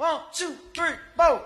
1, 2, 3, 4.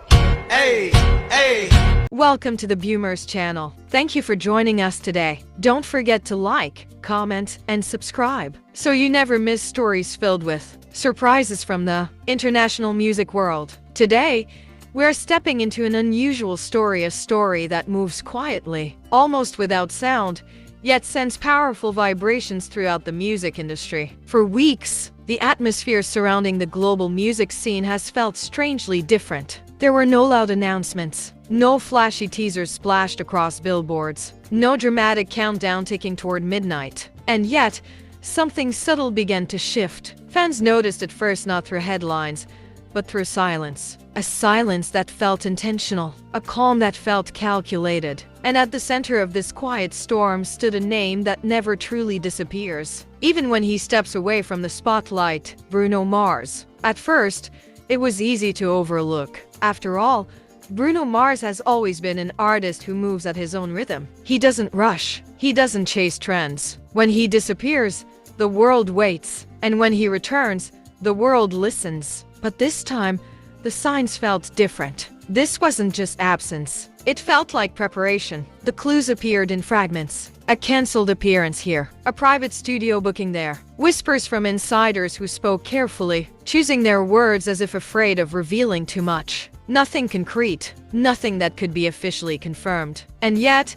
Hey, hey. Welcome to the Boomers channel. Thank you for joining us today. Don't forget to like, comment, and subscribe so you never miss stories filled with surprises from the international music world. Today, we're stepping into an unusual story, a story that moves quietly, almost without sound, yet sends powerful vibrations throughout the music industry. For weeks, the atmosphere surrounding the global music scene has felt strangely different. There were no loud announcements, no flashy teasers splashed across billboards, no dramatic countdown ticking toward midnight. And yet, something subtle began to shift. Fans noticed at first not through headlines, but through silence. A silence that felt intentional, a calm that felt calculated. And at the center of this quiet storm stood a name that never truly disappears. Even when he steps away from the spotlight, Bruno Mars. At first, it was easy to overlook. After all, Bruno Mars has always been an artist who moves at his own rhythm. He doesn't rush. He doesn't chase trends. When he disappears, the world waits. And when he returns, the world listens. But this time, the signs felt different. This wasn't just absence. It felt like preparation. The clues appeared in fragments. A cancelled appearance here, a private studio booking there, whispers from insiders who spoke carefully, choosing their words as if afraid of revealing too much. Nothing concrete, nothing that could be officially confirmed. And yet,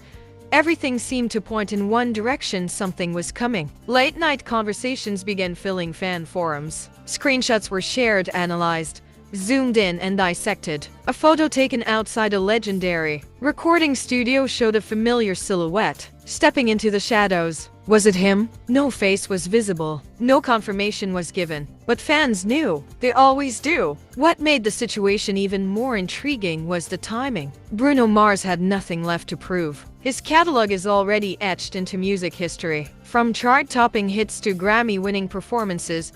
everything seemed to point in one direction: something was coming. Late-night conversations began filling fan forums. Screenshots were shared, analyzed, zoomed in, and dissected. A photo taken outside a legendary recording studio showed a familiar silhouette, stepping into the shadows. Was it him? No face was visible. No confirmation was given. But fans knew. They always do. What made the situation even more intriguing was the timing. Bruno Mars had nothing left to prove. His catalog is already etched into music history. From chart-topping hits to Grammy-winning performances,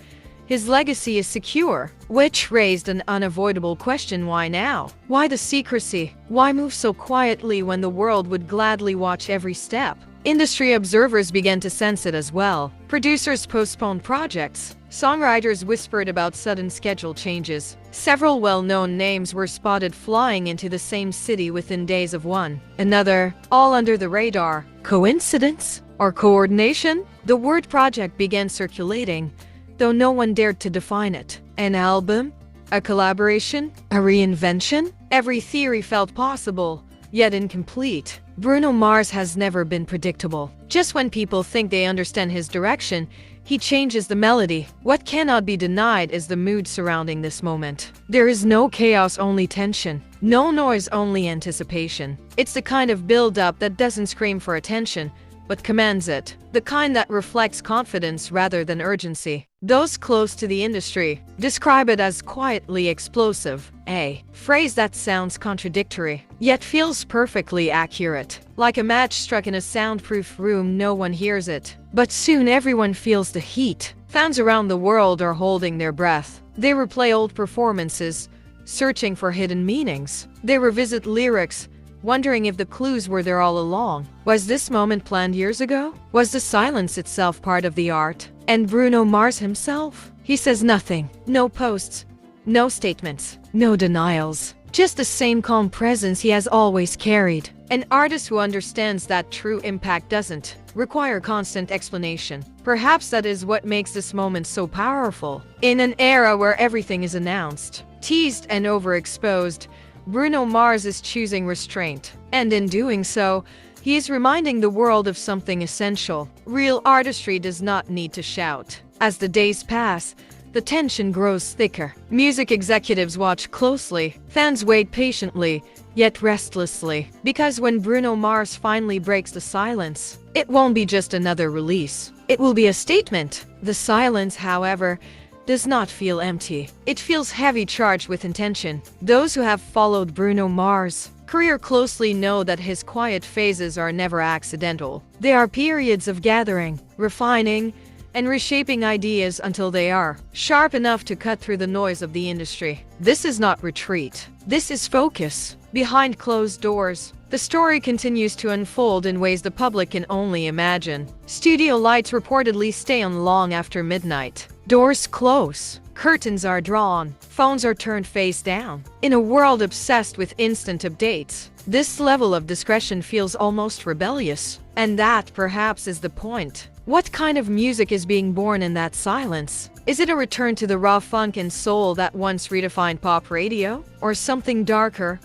his legacy is secure, which raised an unavoidable question: why now? Why the secrecy? Why move so quietly when the world would gladly watch every step? Industry observers began to sense it as well. Producers postponed projects. Songwriters whispered about sudden schedule changes. Several well-known names were spotted flying into the same city within days of one another, all under the radar. Coincidence? Or coordination? The word project began circulating, though no one dared to define it. An album? A collaboration? A reinvention? Every theory felt possible, yet incomplete. Bruno Mars has never been predictable. Just when people think they understand his direction, he changes the melody. What cannot be denied is the mood surrounding this moment. There is no chaos, only tension. No noise, only anticipation. It's the kind of build-up that doesn't scream for attention, but commands it. The kind that reflects confidence rather than urgency. Those close to the industry describe it as quietly explosive, a phrase that sounds contradictory, yet feels perfectly accurate. Like a match struck in a soundproof room, no one hears it, but soon everyone feels the heat. Fans around the world are holding their breath. They replay old performances, searching for hidden meanings. They revisit lyrics, wondering if the clues were there all along. Was this moment planned years ago? Was the silence itself part of the art? And Bruno Mars himself? He says nothing. No posts, no statements, no denials. Just the same calm presence he has always carried. An artist who understands that true impact doesn't require constant explanation. Perhaps that is what makes this moment so powerful. In an era where everything is announced, teased, and overexposed, Bruno Mars is choosing restraint. And in doing so, he is reminding the world of something essential. Real artistry does not need to shout. As the days pass, the tension grows thicker. Music executives watch closely. Fans wait patiently, yet restlessly. Because when Bruno Mars finally breaks the silence, it won't be just another release. It will be a statement. The silence, however, does not feel empty. It feels heavy, charged with intention. Those who have followed Bruno Mars' career closely know that his quiet phases are never accidental. They are periods of gathering, refining, and reshaping ideas until they are sharp enough to cut through the noise of the industry. This is not retreat. This is focus. Behind closed doors, the story continues to unfold in ways the public can only imagine. Studio lights reportedly stay on long after midnight. Doors close. Curtains are drawn, phones are turned face down. In a world obsessed with instant updates, this level of discretion feels almost rebellious. And that, perhaps, is the point. What kind of music is being born in that silence? Is it a return to the raw funk and soul that once redefined pop radio? Or something darker,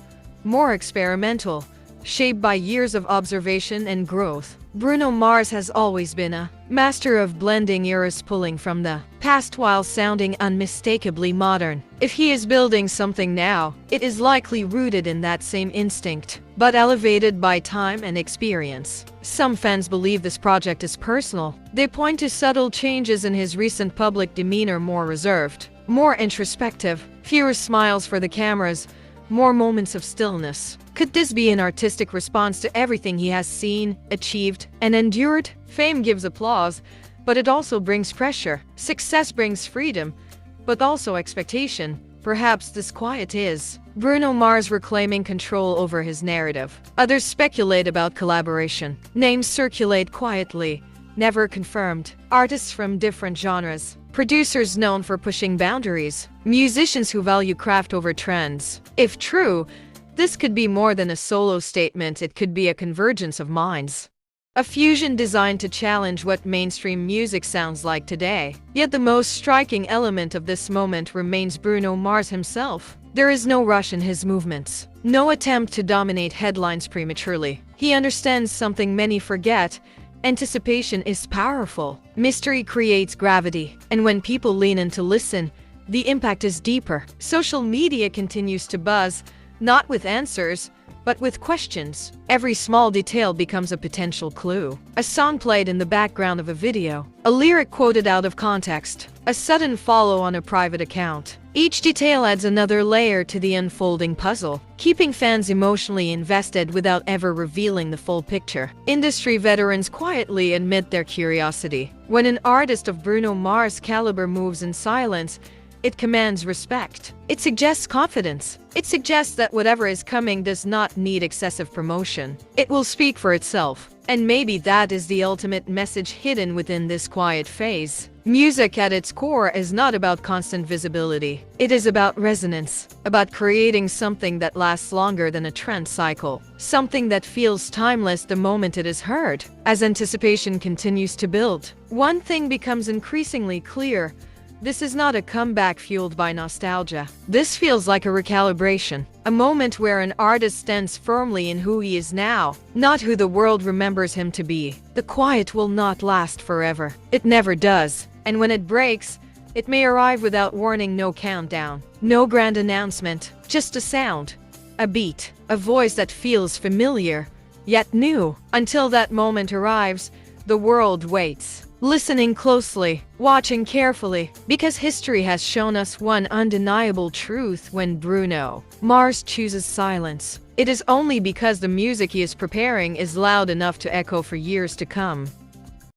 more experimental, shaped by years of observation and growth? Bruno Mars has always been a master of blending eras, pulling from the past while sounding unmistakably modern. If he is building something now, it is likely rooted in that same instinct, but elevated by time and experience. Some fans believe this project is personal. They point to subtle changes in his recent public demeanor: more reserved, more introspective, fewer smiles for the cameras, more moments of stillness. Could this be an artistic response to everything he has seen, achieved, and endured? Fame gives applause, but it also brings pressure. Success brings freedom, but also expectation. Perhaps this quiet is Bruno Mars reclaiming control over his narrative. Others speculate about collaboration. Names circulate quietly, never confirmed. Artists from different genres, producers known for pushing boundaries, musicians who value craft over trends. If true, this could be more than a solo statement. It could be a convergence of minds. A fusion designed to challenge what mainstream music sounds like today. Yet the most striking element of this moment remains Bruno Mars himself. There is no rush in his movements, no attempt to dominate headlines prematurely. He understands something many forget: anticipation is powerful. Mystery creates gravity, and when people lean in to listen, the impact is deeper. Social media continues to buzz, not with answers, but with questions. Every small detail becomes a potential clue. A song played in the background of a video, a lyric quoted out of context, a sudden follow on a private account. Each detail adds another layer to the unfolding puzzle, keeping fans emotionally invested without ever revealing the full picture. Industry veterans quietly admit their curiosity. When an artist of Bruno Mars' caliber moves in silence, it commands respect. It suggests confidence. It suggests that whatever is coming does not need excessive promotion. It will speak for itself. And maybe that is the ultimate message hidden within this quiet phase. Music at its core is not about constant visibility. It is about resonance, about creating something that lasts longer than a trend cycle, something that feels timeless the moment it is heard. As anticipation continues to build, one thing becomes increasingly clear: this is not a comeback fueled by nostalgia. This feels like a recalibration, a moment where an artist stands firmly in who he is now, not who the world remembers him to be. The quiet will not last forever. It never does. And when it breaks, it may arrive without warning. No countdown, no grand announcement, just a sound, a beat, a voice that feels familiar, yet new. Until that moment arrives, the world waits, listening closely, watching carefully, because history has shown us one undeniable truth: when Bruno Mars chooses silence, it is only because the music he is preparing is loud enough to echo for years to come.